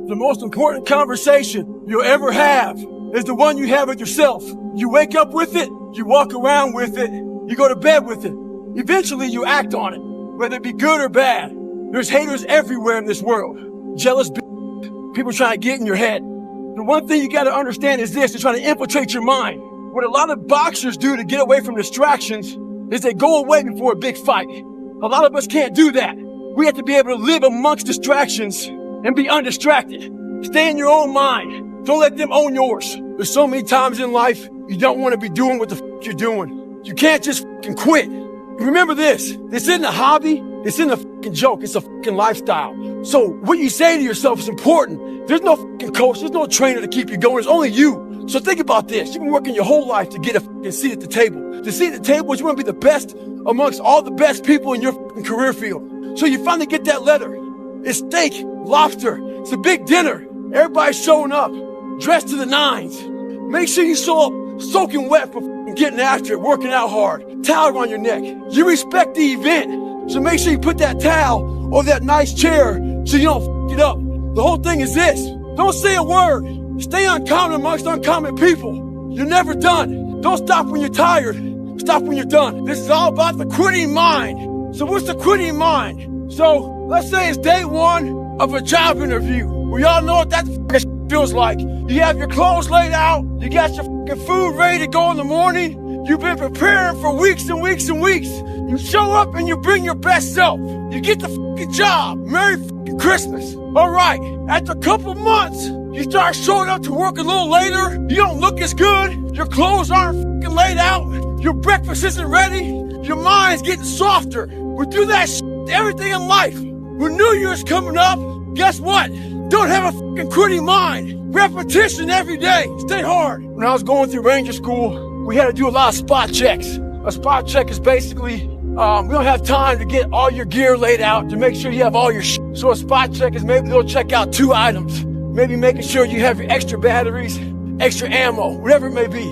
The most important conversation you'll ever have is the one you have with yourself. You wake up with it, you walk around with it, you go to bed with it. Eventually you act on it, whether it be good or bad. There's haters everywhere in this world. Jealous people trying to get in your head. The one thing you got to understand is this: they're trying to infiltrate your mind. What a lot of boxers do to get away from distractions is they go away before a big fight. A lot of us can't do that. We have to be able to live amongst distractions and be undistracted. Stay in your own mind. Don't let them own yours. There's so many times in life you don't want to be doing what the you're doing. You can't just quit. Remember this isn't a hobby, this isn't a joke, it's a lifestyle. So what you say to yourself is important. There's no coach, there's no trainer to keep you going, it's only you. So think about this: you've been working your whole life to get a seat at the table. The seat at the table is you want to be the best amongst all the best people in your career field. So you finally get that letter. It's steak, lobster, it's a big dinner. Everybody's showing up, dressed to the nines. Make sure you show up soaking wet for getting after it, working out hard, towel around your neck. You respect the event, so make sure you put that towel or that nice chair so you don't it up. The whole thing is this: don't say a word. Stay uncommon amongst uncommon people. You're never done. Don't stop when you're tired. Stop when you're done. This is all about the quitting mind. So what's the quitting mind? So let's say it's day one of a job interview. We all know what that feels like. You have your clothes laid out. You got your food ready to go in the morning. You've been preparing for weeks and weeks and weeks. You show up and you bring your best self. You get the job. Merry Christmas. All right. After a couple months, you start showing up to work a little later. You don't look as good. Your clothes aren't laid out. Your breakfast isn't ready. Your mind's getting softer. We do that everything in life. When New Year's coming up, guess what? Don't have a quitting mind. Repetition every day. Stay hard. When I was going through Ranger School, we had to do a lot of spot checks. A spot check is basically, we don't have time to get all your gear laid out to make sure you have all your shit. So a spot check is maybe they'll check out 2 items. Maybe making sure you have your extra batteries, extra ammo, whatever it may be.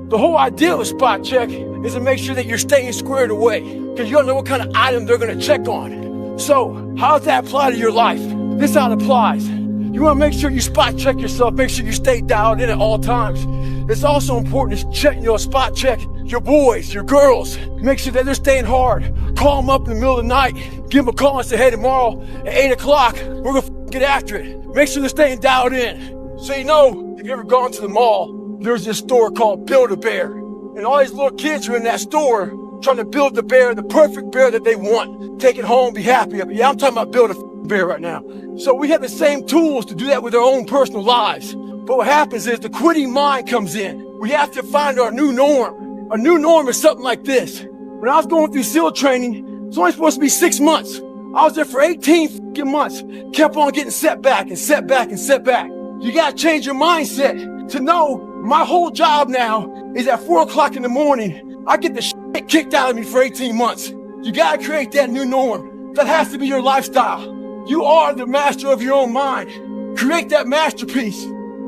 The whole idea of a spot check is to make sure that you're staying squared away, because you don't know what kind of item they're going to check on. So how does that apply to your life? This is how it applies. You want to make sure you spot check yourself, make sure you stay dialed in at all times. It's also important to check, spot check your boys, your girls. Make sure that they're staying hard. Call them up in the middle of the night. Give them a call and say, hey, tomorrow at 8 o'clock, we're going to get after it. Make sure they're staying dialed in. So if you've ever gone to the mall, there's this store called Build-A-Bear. And all these little kids are in that store trying to build the bear, the perfect bear that they want. Take it home, be happy. Yeah, I'm talking about Build-A-Bear right now. So we have the same tools to do that with our own personal lives. But what happens is the quitting mind comes in. We have to find our new norm. Our new norm is something like this. When I was going through SEAL training, it's only supposed to be 6 months. I was there for 18 months. Kept on getting setback and setback and setback. You gotta change your mindset to know my whole job now is at 4 o'clock in the morning. I get the shit kicked out of me for 18 months. You gotta create that new norm. That has to be your lifestyle. You are the master of your own mind. Create that masterpiece.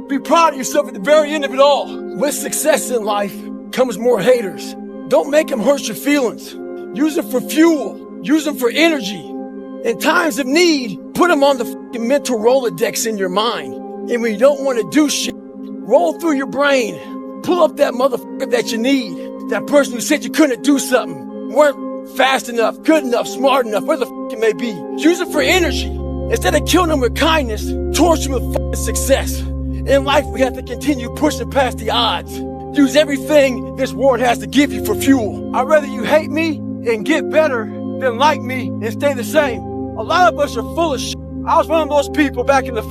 Be proud of yourself at the very end of it all. With success in life comes more haters. Don't make them hurt your feelings. Use them for fuel. Use them for energy. In times of need, put them on the mental Rolodex in your mind. And when you don't want to do shit, roll through your brain. Pull up that motherfucker that you need. That person who said you couldn't do something, weren't fast enough, good enough, smart enough, whatever the it may be. Use it for energy. Instead of killing them with kindness, torch them with success. In life, we have to continue pushing past the odds. Use everything this world has to give you for fuel. I'd rather you hate me and get better than like me and stay the same. A lot of us are full of shit. I was one of those people back in the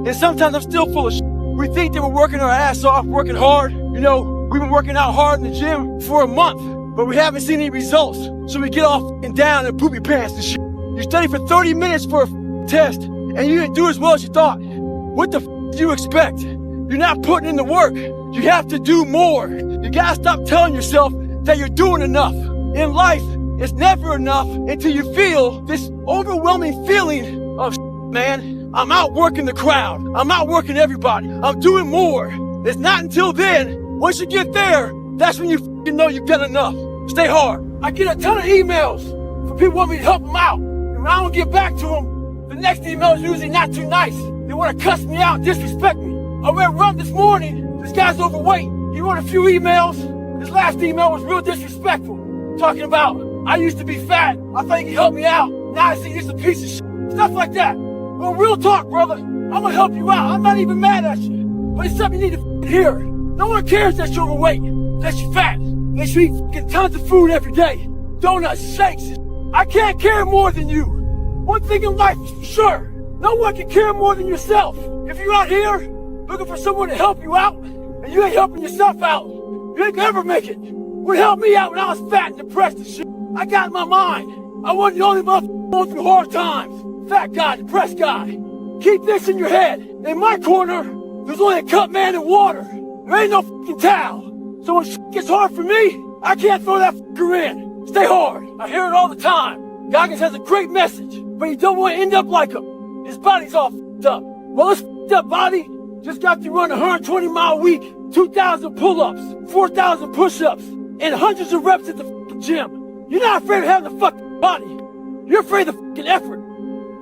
and sometimes I'm still full of shit. We think that we're working our ass off, working hard. We've been working out hard in the gym for a month, but we haven't seen any results. So we get off and down in poopy pants and shit. You study for 30 minutes for a test, and you didn't do as well as you thought. What the do you expect? You're not putting in the work. You have to do more. You gotta stop telling yourself that you're doing enough. In life, it's never enough until you feel this overwhelming feeling of man, I'm outworking the crowd. I'm outworking everybody. I'm doing more. It's not until then, once you get there, that's when you know you've done enough. Stay hard. I get a ton of emails from people wanting me to help them out. And when I don't get back to them, the next email is usually not too nice. They want to cuss me out, disrespect me. I read Run this morning. This guy's overweight. He wrote a few emails. His last email was real disrespectful. Talking about, I used to be fat. I think he helped me out. Now I see he's a piece of shit. Stuff like that. Well, real talk, brother. I'm gonna help you out. I'm not even mad at you. But it's something you need to hear. No one cares that you're overweight, that you're fat. That you eat tons of food every day. Donuts, shakes. I can't care more than you. One thing in life is for sure. No one can care more than yourself. If you're out here looking for someone to help you out, and you ain't helping yourself out, you ain't gonna ever make it. What helped me out when I was fat and depressed and shit, I got in my mind. I wasn't the only motherfucker going through hard times. Fat guy, depressed guy. Keep this in your head. In my corner, there's only a cup man and water. There ain't no fucking towel. So when shit gets hard for me, I can't throw that fucker in. Stay hard. I hear it all the time. Goggins has a great message, but you don't want to end up like him. His body's all fucked up. Well, this fucked up body just got to run a 120-mile week, 2,000 pull-ups, 4,000 push-ups, and hundreds of reps at the fucking gym. You're not afraid of having a fucking body. You're afraid of the fucking effort.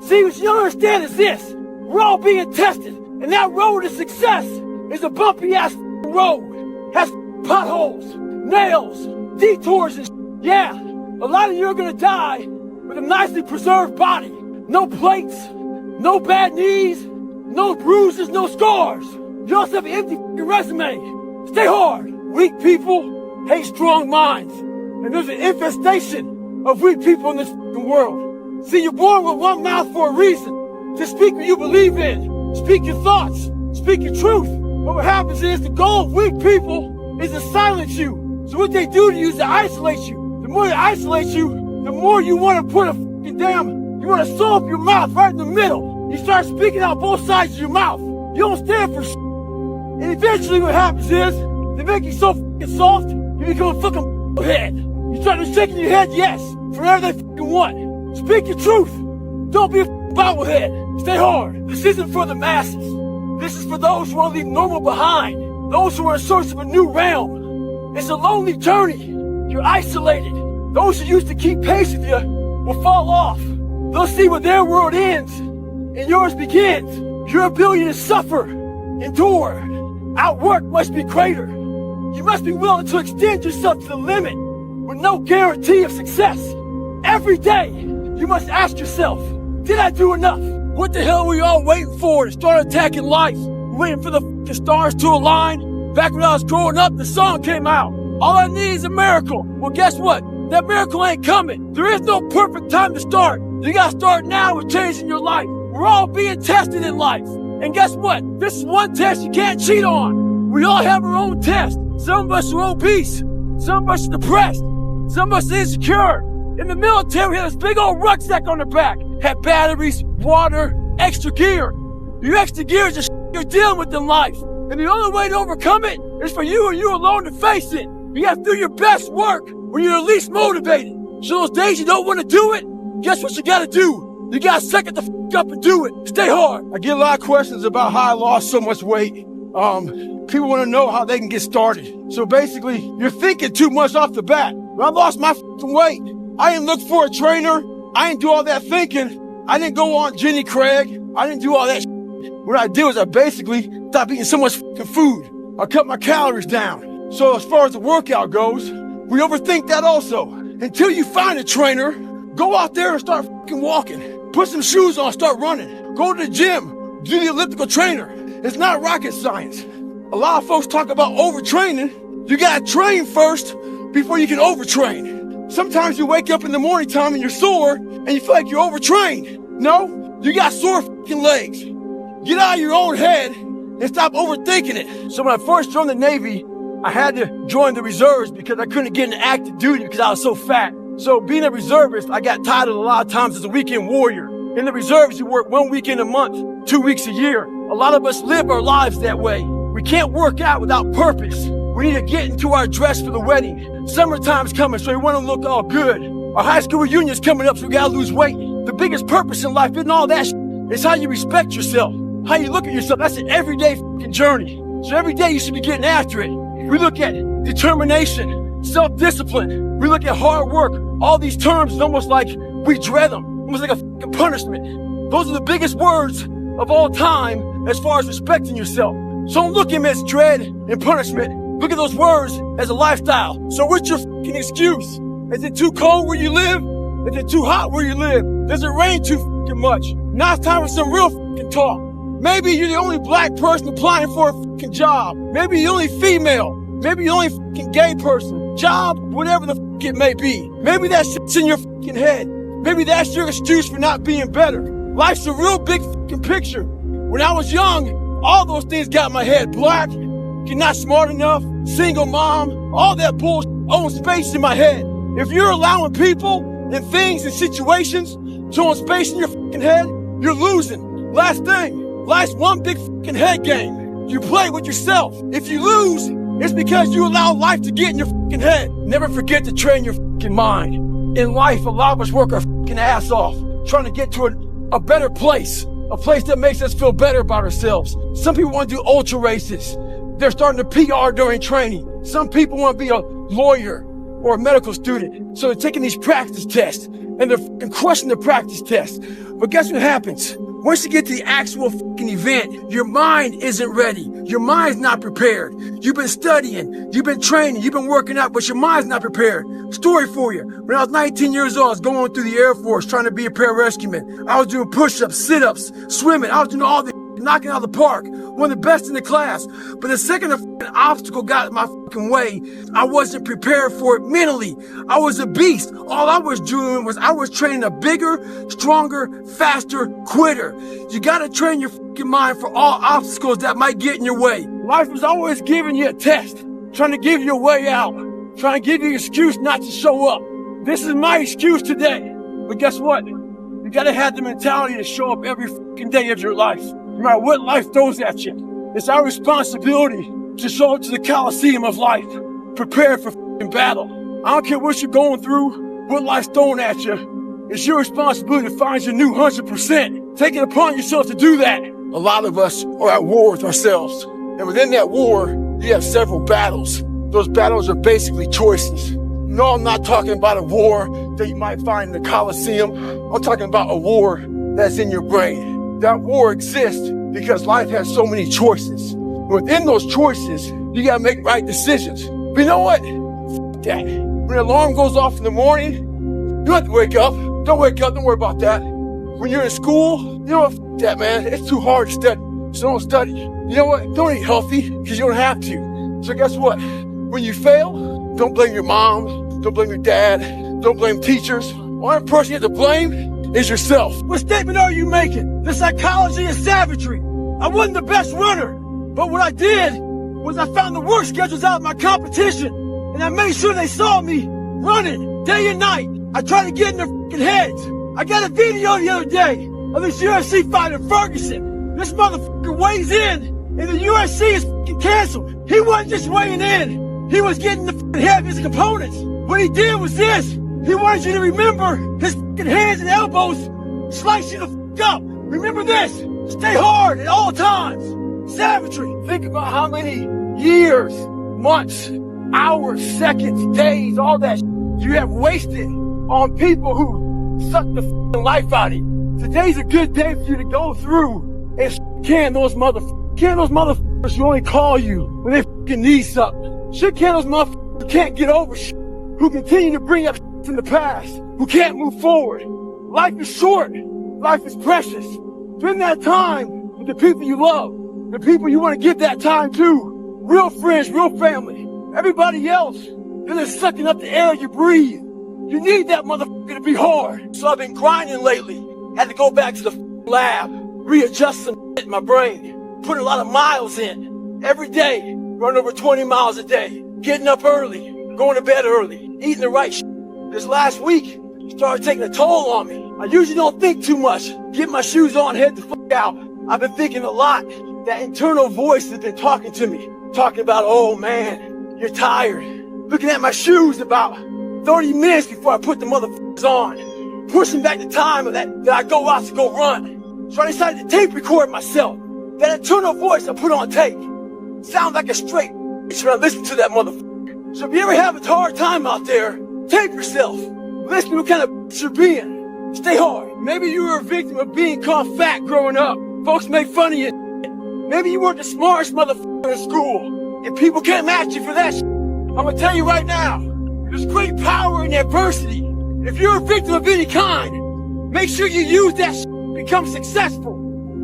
See, what you don't understand is this. We're all being tested, and that road to success is a bumpy-ass road. Has potholes, nails, detours, and yeah, a lot of you are gonna die with a nicely preserved body. No plates, no bad knees, no bruises, no scars. You also have an empty resume. Stay hard. Weak people hate strong minds. And there's an infestation of weak people in this world. See, you're born with one mouth for a reason. To speak what you believe in. Speak your thoughts. Speak your truth. But what happens is the goal of weak people is to silence you. So what they do to you is to isolate you. The more they isolate you, the more you want to put a fucking you want to sew up your mouth right in the middle. You start speaking out both sides of your mouth. You don't stand for shit. And eventually what happens is, they make you so fucking soft, you become a fucking head. You start to shaking your head yes, for whatever they fucking want. Speak your truth. Don't be a bobblehead. Stay hard. This isn't for the masses. This is for those who want to leave normal behind. Those who are in search of a new realm. It's a lonely journey. You're isolated. Those who used to keep pace with you will fall off. They'll see where their world ends and yours begins. Your ability to suffer, endure, outwork must be greater. You must be willing to extend yourself to the limit with no guarantee of success. Every day, you must ask yourself, did I do enough? What the hell were you all waiting for to start attacking life? Waiting for the fucking stars to align? Back when I was growing up, the song came out. All I need is a miracle. Well, guess what? That miracle ain't coming. There is no perfect time to start. You gotta start now with changing your life. We're all being tested in life. And guess what? This is one test you can't cheat on. We all have our own test. Some of us are obese. Some of us are depressed. Some of us are insecure. In the military, we had this big old rucksack on the back. Had batteries, water, extra gear. Your extra gear is the shit you're dealing with in life. And the only way to overcome it is for you and you alone to face it. You gotta do your best work when you're the least motivated. So those days you don't want to do it, guess what you gotta do? You gotta suck it the f up and do it. Stay hard. I get a lot of questions about how I lost so much weight. People want to know how they can get started. So basically, you're thinking too much off the bat. When I lost my f***ing weight, I didn't look for a trainer. I didn't do all that thinking. I didn't go on Jenny Craig. I didn't do all that shit. What I did was I basically stopped eating so much f***ing food. I cut my calories down. So as far as the workout goes, we overthink that also. Until you find a trainer, go out there and start f***ing walking. Put some shoes on, start running. Go to the gym, do the elliptical trainer. It's not rocket science. A lot of folks talk about overtraining. You gotta train first before you can overtrain. Sometimes you wake up in the morning time and you're sore and you feel like you're overtrained. No, you got sore f***ing legs. Get out of your own head and stop overthinking it. So when I first joined the Navy, I had to join the reserves because I couldn't get into active duty because I was so fat. So being a reservist, I got titled a lot of times as a weekend warrior. In the reserves, you work 1 weekend a month, 2 weeks a year. A lot of us live our lives that way. We can't work out without purpose. We need to get into our dress for the wedding. Summertime's coming, so we want to look all good. Our high school reunion's coming up, so we gotta lose weight. The biggest purpose in life isn't all that shit. It's how you respect yourself, how you look at yourself. That's an everyday fucking journey. So every day you should be getting after it. We look at determination, self-discipline. We look at hard work. All these terms is almost like we dread them, almost like a fucking punishment. Those are the biggest words of all time as far as respecting yourself. So don't look at them as dread and punishment. Look at those words as a lifestyle. So what's your fucking excuse? Is it too cold where you live? Is it too hot where you live? Does it rain too fucking much? Now it's time for some real fucking talk. Maybe you're the only black person applying for a fucking job. Maybe you're the only female. Maybe you're the only fucking gay person. Job, whatever the fuck it may be. Maybe that shit's in your fucking head. Maybe that's your excuse for not being better. Life's a real big fucking picture. When I was young, all those things got in my head. Black, you're not smart enough, single mom, all that bullshit owns space in my head. If you're allowing people and things and situations to own space in your fucking head, you're losing. Last thing, life's one big fucking head game. You play with yourself. If you lose, it's because you allow life to get in your fucking head. Never forget to train your fucking mind. In life, a lot of us work our fucking ass off, trying to get to a better place. A place that makes us feel better about ourselves. Some people want to do ultra races. They're starting to PR during training. Some people want to be a lawyer or a medical student. So they're taking these practice tests and they're crushing the practice tests. But guess what happens? Once you get to the actual fucking event, your mind isn't ready. Your mind's not prepared. You've been studying, you've been training, you've been working out, but your mind's not prepared. Story for you. When I was 19 years old, I was going through the Air Force trying to be a pararescueman. I was doing push-ups, sit-ups, swimming. I was doing all the knocking out of the park. One of the best in the class. But the second a fucking obstacle got in my fucking way, I wasn't prepared for it mentally. I was a beast. All I was doing was I was training a bigger, stronger, faster quitter. You gotta train your fucking mind for all obstacles that might get in your way. Life was always giving you a test, trying to give you a way out, trying to give you an excuse not to show up. This is my excuse today. But guess what? You gotta have the mentality to show up every fucking day of your life. No matter what life throws at you. It's our responsibility to show up to the Coliseum of life, prepared for fucking battle. I don't care what you're going through, what life's throwing at you. It's your responsibility to find your new 100%. Take it upon yourself to do that. A lot of us are at war with ourselves. And within that war, you have several battles. Those battles are basically choices. No, I'm not talking about a war that you might find in the Coliseum. I'm talking about a war that's in your brain. That war exists because life has so many choices. Within those choices, you gotta make right decisions. But you know what? F that. When the alarm goes off in the morning, you don't have to wake up. Don't wake up, don't worry about that. When you're in school, you know what? F that, man. It's too hard to study, so don't study. You know what? Don't eat healthy, because you don't have to. So guess what? When you fail, don't blame your mom, don't blame your dad, don't blame teachers. One person you have to blame is yourself. What statement are you making? The psychology of savagery. I wasn't the best runner, but what I did was I found the work schedules out of my competition, and I made sure they saw me running day and night. I tried to get in their fucking heads. I got a video the other day of this UFC fighter, Ferguson. This motherfucker weighs in, and the UFC is fucking canceled. He wasn't just weighing in. He was getting the fucking head of his opponents. What he did was this. He wanted you to remember his fucking hands and elbows slice you the fuck up. Remember this. Stay hard at all times. Savagery. Think about how many years, months, hours, seconds, days, all that you have wasted on people who suck the fucking life out of you. Today's a good day for you to go through and can those motherfuckers. Can those motherfuckers who only call you when they fucking need something. Shit can those motherfuckers who can't get over shit. Who continue to bring up from the past, who can't move forward. Life is short. Life is precious. Spend that time with the people you love, the people you want to give that time to. Real friends, real family. Everybody else, they're just sucking up the air you breathe. You need that motherfucker to be hard. So I've been grinding lately. Had to go back to the lab, readjust some shit in my brain, put a lot of miles in. Every day, run over 20 miles a day, getting up early, going to bed early, eating the right shit. This last week, it started taking a toll on me. I usually don't think too much. Get my shoes on, head the fuck out. I've been thinking a lot. That internal voice has been talking to me. Talking about, oh man, you're tired. Looking at my shoes about 30 minutes before I put the motherfuckers on. Pushing back the time that I go out to go run. So I decided to tape record myself. That internal voice I put on tape. Sounds like a straight bitch when I listen to that motherfucker. So if you ever have a hard time out there, tape yourself. Listen to what kind of bitch you're being. Stay hard. Maybe you were a victim of being called fat growing up. Folks make fun of you. Maybe you weren't the smartest motherfucker in school, and people can't match you for that shit. I'm gonna tell you right now, there's great power in adversity. If you're a victim of any kind, make sure you use that shit to become successful.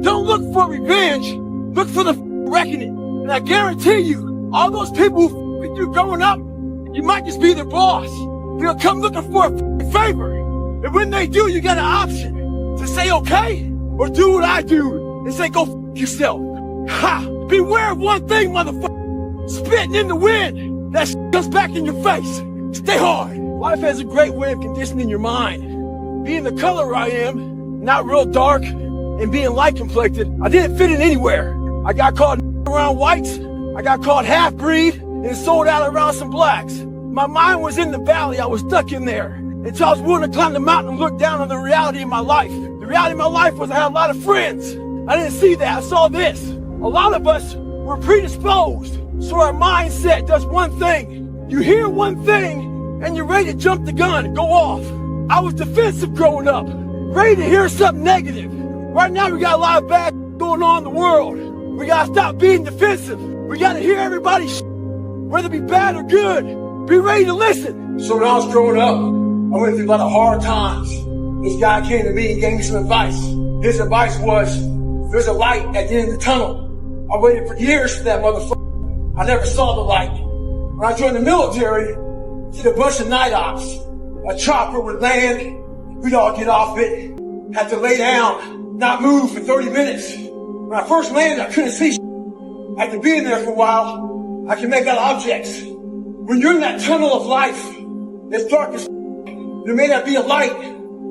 Don't look for revenge, look for the reckoning. And I guarantee you, all those people who with you growing up, you might just be their boss. They'll come looking for a favor. And when they do, you got an option to say okay, or do what I do and say go yourself. Ha! Beware of one thing, motherfucker. Spitting in the wind. That shit comes back in your face. Stay hard. Life has a great way of conditioning your mind. Being the color I am, not real dark, and being light complected, I didn't fit in anywhere. I got caught around whites. I got caught half-breed and sold out around some blacks. My mind was in the valley. I was stuck in there until I was willing to climb the mountain and look down on the reality of my life. The reality of my life was I had a lot of friends. I didn't see that. I saw this. A lot of us were predisposed. So our mindset does one thing. You hear one thing and you're ready to jump the gun and go off. I was defensive growing up, ready to hear something negative. Right now we got a lot of bad going on in the world. We gotta stop being defensive. We gotta hear everybody's whether it be bad or good. Be ready to listen. So when I was growing up, I went through a lot of hard times. This guy came to me and gave me some advice. His advice was, there's a light at the end of the tunnel. I waited for years for that motherfucker. I never saw the light. When I joined the military, did a bunch of night ops. A chopper would land, we'd all get off it, had to lay down, not move for 30 minutes. When I first landed, I couldn't see shit. After being there for a while, I can make out objects. When you're in that tunnel of life, it's dark as there may not be a light,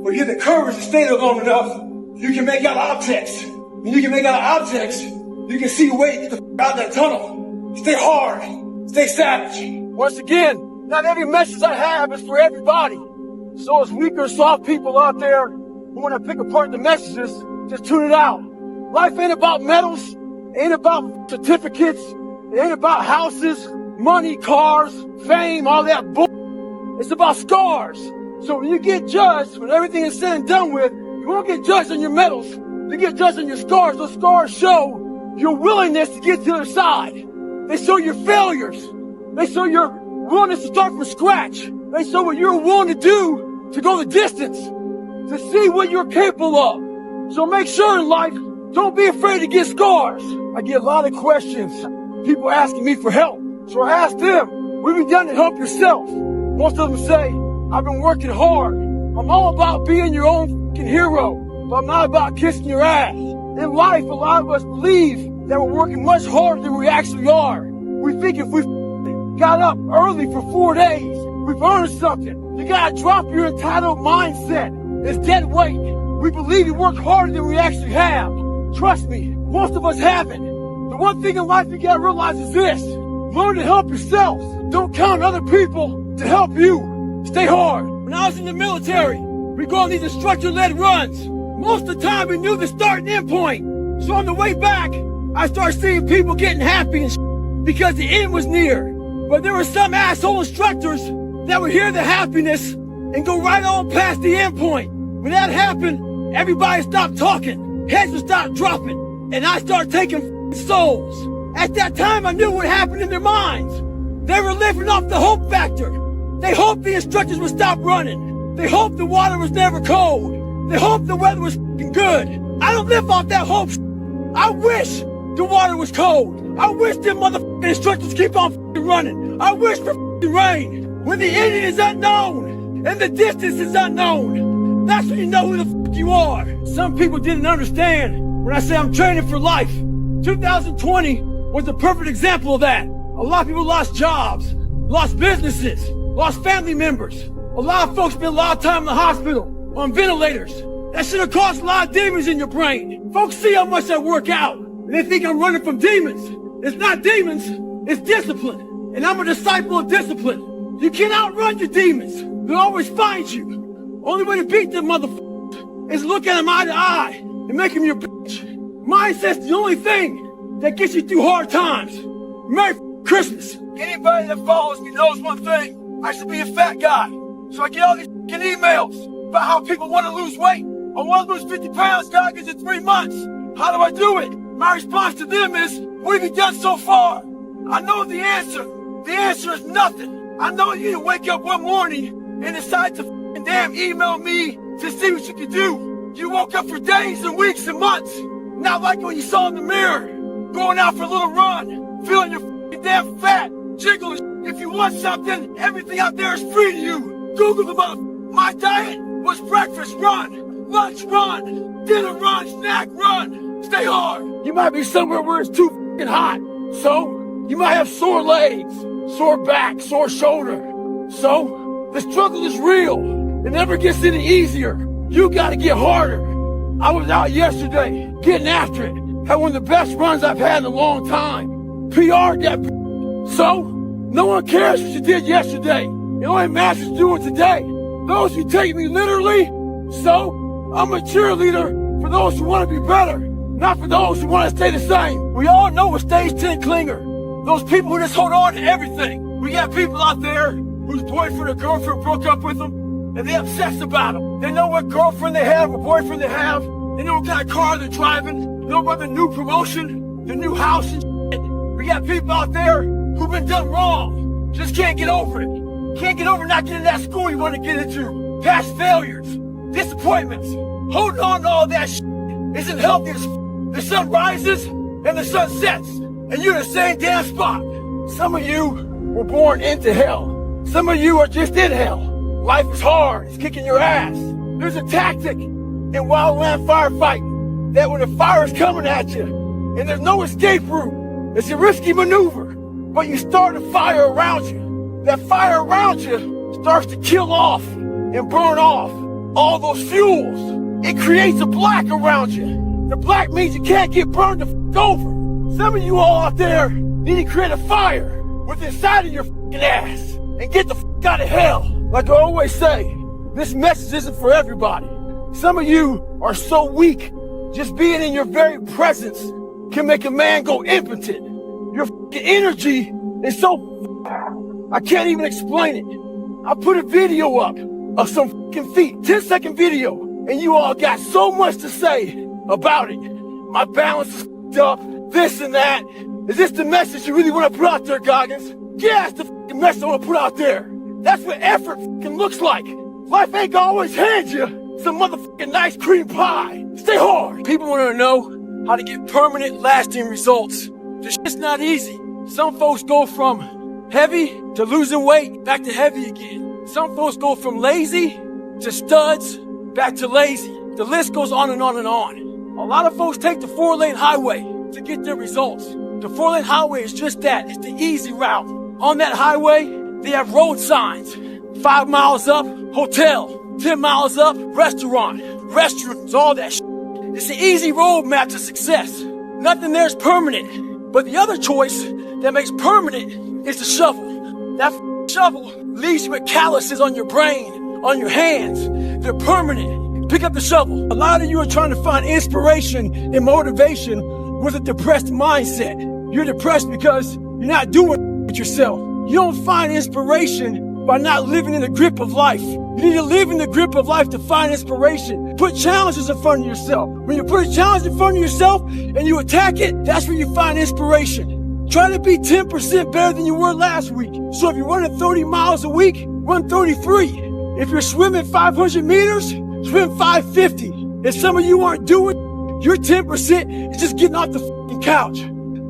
but you have the courage to stay there long enough, you can make out objects. When you can make out objects, you can see a way to get the out of that tunnel. Stay hard, stay savage. Once again, not every message I have is for everybody. So as weak or soft people out there who want to pick apart the messages, just tune it out. Life ain't about medals, ain't about certificates, it ain't about houses, money, cars, fame, all that bull. It's about scars. So when you get judged, when everything is said and done with, you won't get judged on your medals. You get judged on your scars. Those scars show your willingness to get to the other side. They show your failures. They show your willingness to start from scratch. They show what you're willing to do to go the distance, to see what you're capable of. So make sure in life, don't be afraid to get scars. I get a lot of questions, people asking me for help. So I ask them, what have you done to help yourself? Most of them say, I've been working hard. I'm all about being your own fucking hero, but I'm not about kissing your ass. In life, a lot of us believe that we're working much harder than we actually are. We think if we got up early for 4 days, we've earned something. You gotta drop your entitled mindset. It's dead weight. We believe we work harder than we actually have. Trust me, most of us haven't. The one thing in life you gotta realize is this. Learn to help yourself. Don't count on other people to help you. Stay hard. When I was in the military, we go on these instructor-led runs. Most of the time we knew the start and end point. So on the way back, I started seeing people getting happy and because the end was near. But there were some asshole instructors that would hear the happiness and go right on past the end point. When that happened, everybody stopped talking. Heads would stop dropping. And I started taking souls. At that time, I knew what happened in their minds. They were living off the hope factor. They hoped the instructors would stop running. They hoped the water was never cold. They hoped the weather was good. I don't live off that hope. I wish the water was cold. I wish them motherfucking instructors keep on running. I wish for rain. When the ending is unknown and the distance is unknown, that's when you know who the you are. Some people didn't understand when I say I'm training for life. 2020 was a perfect example of that. A lot of people lost jobs, lost businesses, lost family members. A lot of folks spent a lot of time in the hospital on ventilators. That should have caused a lot of demons in your brain. Folks see how much I work out, and they think I'm running from demons. It's not demons, it's discipline. And I'm a disciple of discipline. You can't outrun your demons. They'll always find you. Only way to beat them motherfuckers is look at them eye to eye and make them your bitch. Mindset's the only thing that gets you through hard times. Merry Christmas. Anybody that follows me knows one thing. I should be a fat guy. So I get all these emails about how people want to lose weight. I want to lose 50 pounds, God, because in 3 months. How do I do it? My response to them is, what have you done so far? I know the answer. The answer is nothing. I know you to wake up one morning and decide to damn email me to see what you can do. You woke up for days and weeks and months. Not like what you saw in the mirror. Going out for a little run. Feeling your damn fat. Jiggling. If you want something, everything out there is free to you. Google the my diet was breakfast run, lunch run, dinner run, snack run. Stay hard. You might be somewhere where it's too hot. So, you might have sore legs, sore back, sore shoulder. So, the struggle is real. It never gets any easier. You gotta get harder. I was out yesterday, getting after it. Had one of the best runs I've had in a long time. PR'd that. So, no one cares what you did yesterday. It only matters what you're doing today. Those who take me literally. So, I'm a cheerleader for those who want to be better, not for those who want to stay the same. We all know a stage 10 clinger. Those people who just hold on to everything. We got people out there whose boyfriend or girlfriend broke up with them, and they're obsessed about them. They know what girlfriend they have, what boyfriend they have. They know what kind of car they're driving. They know about the new promotion, the new house and shit. We got people out there who've been done wrong. Just can't get over it. Can't get over not getting that school you want to get into. Past failures, disappointments. Holding on to all that shit isn't healthy. The sun rises and the sun sets, and you're in the same damn spot. Some of you were born into hell. Some of you are just in hell. Life is hard. It's kicking your ass. There's a tactic in wildland firefighting that when the fire is coming at you and there's no escape route, it's a risky maneuver, but you start a fire around you. That fire around you starts to kill off and burn off all those fuels. It creates a black around you. The black means you can't get burned the f*** over. Some of you all out there need to create a fire with inside of your f***ing ass and get the f*** out of hell. Like I always say, this message isn't for everybody. Some of you are so weak, just being in your very presence can make a man go impotent. Your f***ing energy is so I can't even explain it. I put a video up of some f***ing feet, 10-second video, and you all got so much to say about it. My balance is f***ed up, this and that. Is this the message you really want to put out there, Goggins? Yeah, it's the f***ing message I want to put out there. That's what effort f***ing looks like. Life ain't gonna always hand you some motherfucking nice cream pie. Stay hard. People want to know how to get permanent, lasting results. This shit's not easy. Some folks go from heavy to losing weight, back to heavy again. Some folks go from lazy to studs, back to lazy. The list goes on and on and on. A lot of folks take the 4-lane highway to get their results. The 4-lane highway is just that. It's the easy route. On that highway, they have road signs. 5 miles up, hotel. 10 miles up, restaurant. Restrooms, all that shit. It's the easy roadmap to success. Nothing there's permanent. But the other choice that makes permanent is the shovel. That shovel leaves you with calluses on your brain, on your hands. They're permanent. Pick up the shovel. A lot of you are trying to find inspiration and motivation with a depressed mindset. You're depressed because you're not doing it yourself. You don't find inspiration by not living in the grip of life. You need to live in the grip of life to find inspiration. Put challenges in front of yourself. When you put a challenge in front of yourself and you attack it, that's where you find inspiration. Try to be 10% better than you were last week. So if you're running 30 miles a week, run 33. If you're swimming 500 meters, swim 550. If some of you aren't doing, your 10% is just getting off the f***ing couch.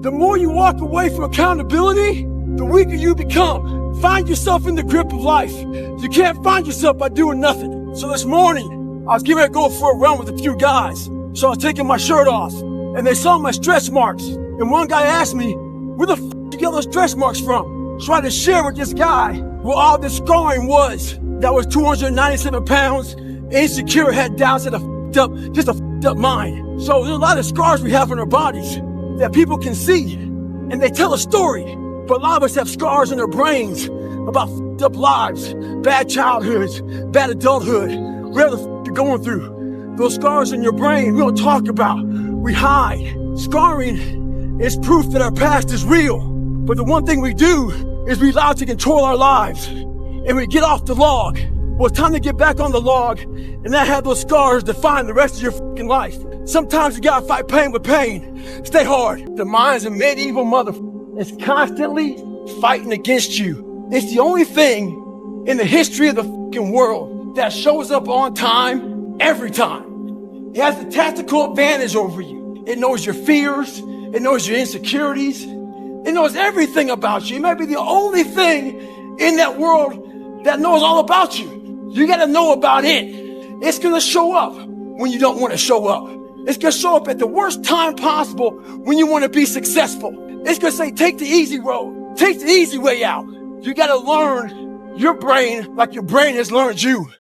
The more you walk away from accountability, the weaker you become. Find yourself in the grip of life. You can't find yourself by doing nothing. So this morning, I was getting ready to go for a run with a few guys. So I was taking my shirt off, and they saw my stretch marks. And one guy asked me, where the f*** did you get those stretch marks from? So I had to share with this guy what all this scarring was. That was 297 pounds, insecure, had doubts, had a f***ed up mind. So there's a lot of scars we have on our bodies that people can see, and they tell a story. But a lot of us have scars in our brains about f***ed up lives, bad childhoods, bad adulthood, whatever the f*** you're going through. Those scars in your brain we don't talk about, we hide. Scarring is proof that our past is real. But the one thing we do is we allow it to control our lives. And we get off the log. Well, it's time to get back on the log and not have those scars define the rest of your fucking life. Sometimes you gotta fight pain with pain. Stay hard. The mind's a medieval motherfucker. It's constantly fighting against you. It's the only thing in the history of the fucking world that shows up on time every time. It has a tactical advantage over you. It knows your fears. It knows your insecurities. It knows everything about you. It may be the only thing in that world that knows all about you. You gotta know about it. It's gonna show up when you don't want to show up. It's gonna show up at the worst time possible when you want to be successful. It's gonna say, take the easy road. Take the easy way out. You gotta learn your brain like your brain has learned you.